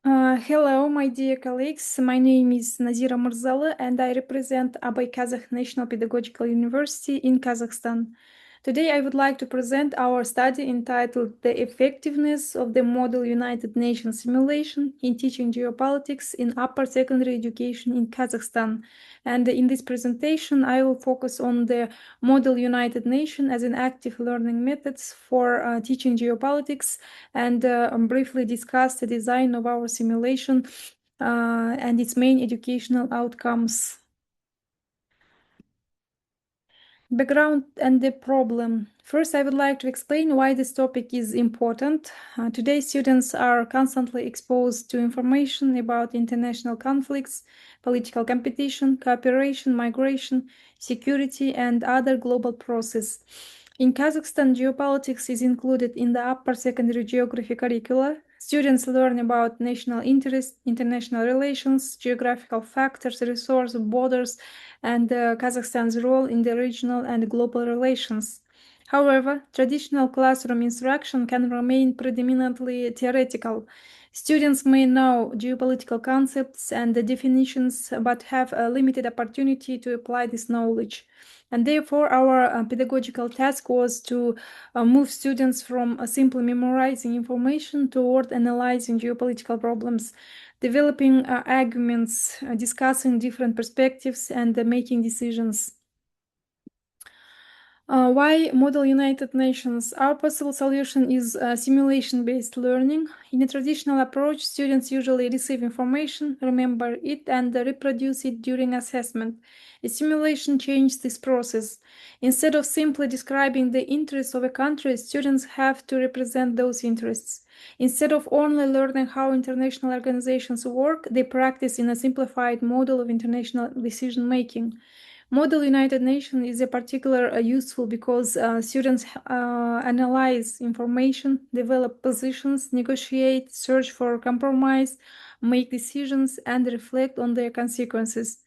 Hello, my dear colleagues. My name is Nazira Murzala, and I represent Abay Kazakh National Pedagogical University in Kazakhstan. Today, I would like to present our study entitled The Effectiveness of the Model United Nations Simulation in Teaching Geopolitics in Upper Secondary Education in Kazakhstan. And in this presentation, I will focus on the Model United Nation as an active learning methods for teaching geopolitics and briefly discuss the design of our simulation and its main educational outcomes. Background and the problem. First, I would like to explain why this topic is important. Today, students are constantly exposed to information about international conflicts, political competition, cooperation, migration, security, and other global processes. In Kazakhstan, geopolitics is included in the upper secondary geography curricula. Students learn about national interest, international relations, geographical factors, resource borders, and Kazakhstan's role in the regional and global relations. However, traditional classroom instruction can remain predominantly theoretical. Students may know geopolitical concepts and the definitions, but have a limited opportunity to apply this knowledge. And therefore, our pedagogical task was to move students from simply memorizing information toward analyzing geopolitical problems, developing arguments, discussing different perspectives, and making decisions. Why Model United Nations? Our possible solution is simulation-based learning. In a traditional approach, students usually receive information, remember it, and reproduce it during assessment. A simulation changes this process. Instead of simply describing the interests of a country, students have to represent those interests. Instead of only learning how international organizations work, they practice in a simplified model of international decision-making. Model United Nations is a particular useful because students analyze information, develop positions, negotiate, search for compromise, make decisions, and reflect on their consequences.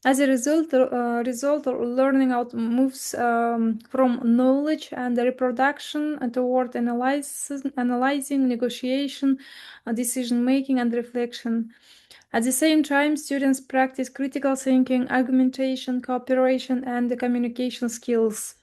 As a result, learning out moves from knowledge and reproduction toward analyzing, negotiation, decision making, and reflection. At the same time, students practice critical thinking, argumentation, cooperation, and communication skills.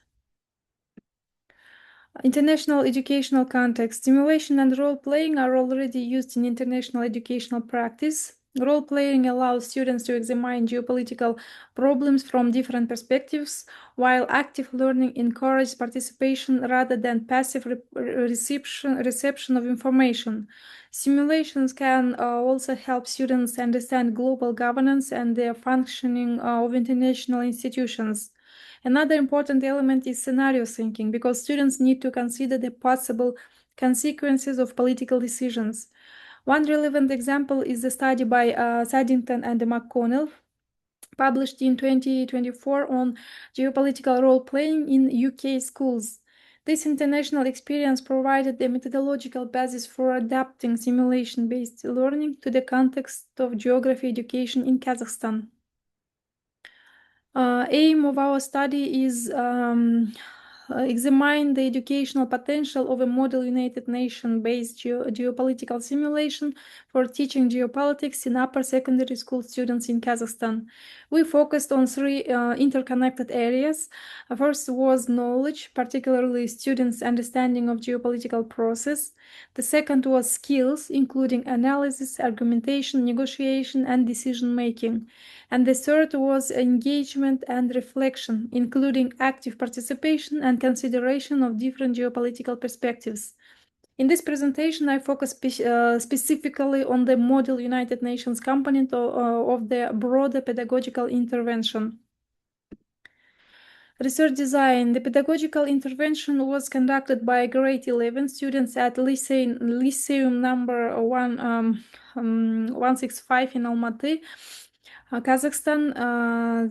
International educational context. Simulation and role-playing are already used in international educational practice. Role-playing allows students to examine geopolitical problems from different perspectives, while active learning encourages participation rather than passive reception of information. Simulations can also help students understand global governance and the functioning of international institutions. Another important element is scenario thinking because students need to consider the possible consequences of political decisions. One relevant example is the study by Saddington and McConnell, published in 2024 on geopolitical role-playing in UK schools. This international experience provided the methodological basis for adapting simulation-based learning to the context of geography education in Kazakhstan. Aim of our study is examine the educational potential of a model United Nations-based geopolitical simulation for teaching geopolitics in upper secondary school students in Kazakhstan. We focused on three interconnected areas. First was knowledge, particularly students' understanding of geopolitical process. The second was skills, including analysis, argumentation, negotiation, and decision-making. And the third was engagement and reflection, including active participation and consideration of different geopolitical perspectives. In this presentation, I focus specifically on the Model United Nations component of the broader pedagogical intervention. Research design. The pedagogical intervention was conducted by grade 11 students at Lyceum number 165 in Almaty, Kazakhstan.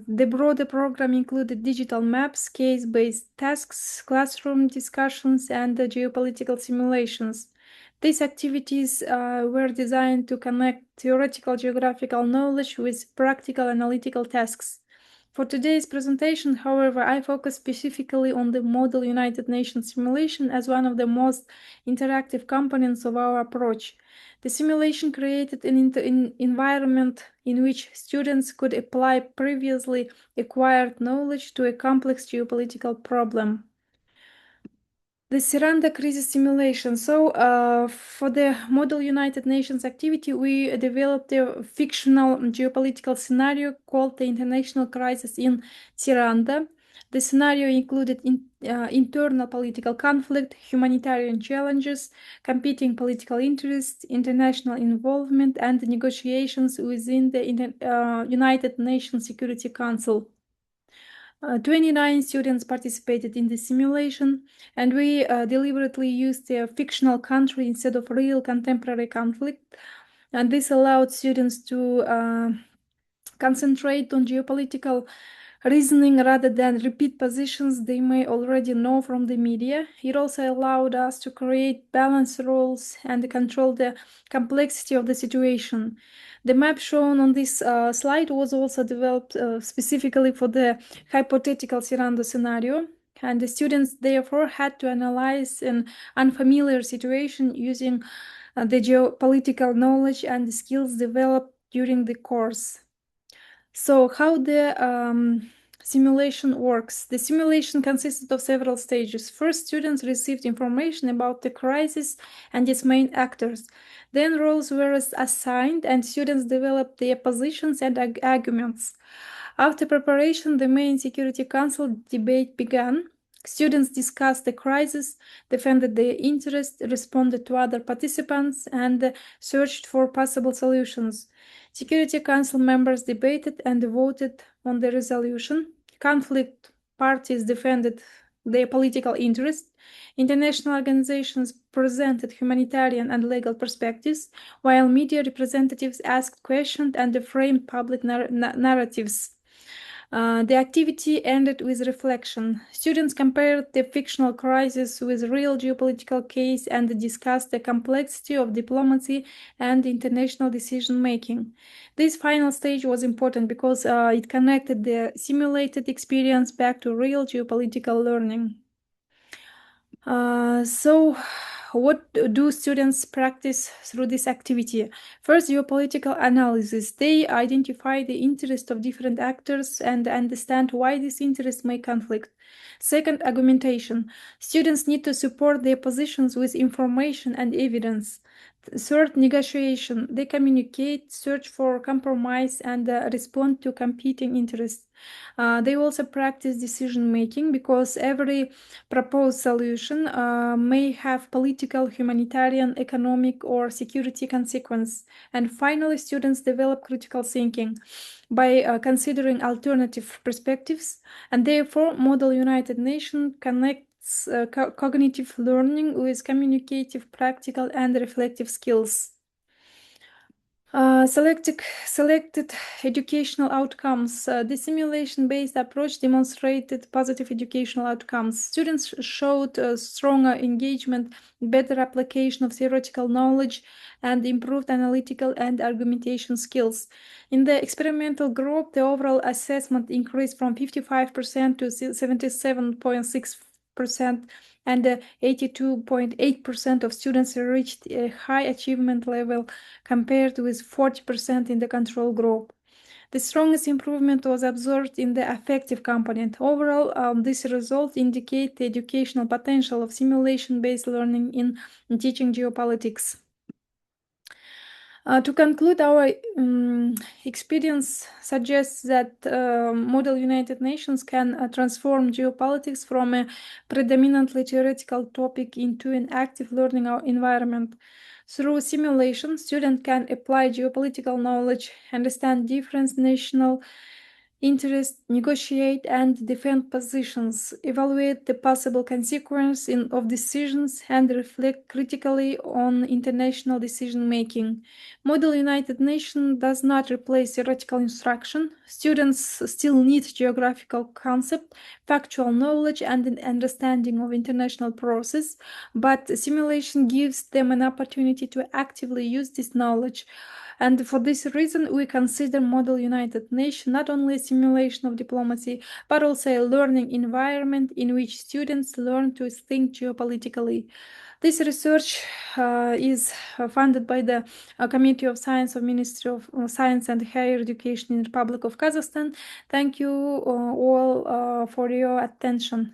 The broader program included digital maps, case-based tasks, classroom discussions, and geopolitical simulations. These activities were designed to connect theoretical geographical knowledge with practical analytical tasks. For today's presentation, however, I focus specifically on the Model United Nations simulation as one of the most interactive components of our approach. The simulation created an environment in which students could apply previously acquired knowledge to a complex geopolitical problem. The Ciranda crisis simulation. So, for the Model United Nations activity, we developed a fictional geopolitical scenario called the International Crisis in Ciranda. The scenario included internal political conflict, humanitarian challenges, competing political interests, international involvement, and negotiations within the United Nations Security Council. 29 students participated in the simulation, and we deliberately used a fictional country instead of real contemporary conflict. And this allowed students to concentrate on geopolitical reasoning rather than repeat positions they may already know from the media. It also allowed us to create balanced roles and control the complexity of the situation. The map shown on this slide was also developed specifically for the hypothetical Ciranda scenario, and the students therefore had to analyze an unfamiliar situation using the geopolitical knowledge and skills developed during the course. So how the simulation works. The simulation consisted of several stages. First, students received information about the crisis and its main actors. Then roles were assigned and students developed their positions and arguments. After preparation, the main Security Council debate began. Students discussed the crisis, defended their interests, responded to other participants, and searched for possible solutions. Security Council members debated and voted on the resolution. Conflict parties defended their political interests. International organizations presented humanitarian and legal perspectives, while media representatives asked questions and framed public narratives. The activity ended with reflection. Students compared the fictional crisis with real geopolitical case and discussed the complexity of diplomacy and international decision-making. This final stage was important because it connected the simulated experience back to real geopolitical learning. So, what do students practice through this activity? First, geopolitical analysis. They identify the interest of different actors and understand why this interest may conflict. Second, argumentation. Students need to support their positions with information and evidence. Third, negotiation. They communicate, search for compromise, and respond to competing interests. They also practice decision making because every proposed solution may have political, humanitarian, economic, or security consequence. And finally, students develop critical thinking by considering alternative perspectives, and therefore Model United Nations connects cognitive learning with communicative, practical, and reflective skills. Selected educational outcomes. The simulation-based approach demonstrated positive educational outcomes. Students showed stronger engagement, better application of theoretical knowledge, and improved analytical and argumentation skills. In the experimental group, the overall assessment increased from 55% to 77.6%, and 82.8% of students reached a high achievement level compared with 40% in the control group. The strongest improvement was observed in the affective component. Overall, this result indicates the educational potential of simulation-based learning in teaching geopolitics. To conclude, our experience suggests that Model United Nations can transform geopolitics from a predominantly theoretical topic into an active learning environment. Through simulation, students can apply geopolitical knowledge, understand different national interests, negotiate and defend positions, evaluate the possible consequences of decisions, and reflect critically on international decision-making. Model United Nations does not replace theoretical instruction. Students still need geographical concept, factual knowledge, and an understanding of international process, but simulation gives them an opportunity to actively use this knowledge. And for this reason, we consider Model United Nations not only a simulation of diplomacy, but also a learning environment in which students learn to think geopolitically. This research is funded by the Committee of Science of Ministry of Science and Higher Education in the Republic of Kazakhstan. Thank you all for your attention.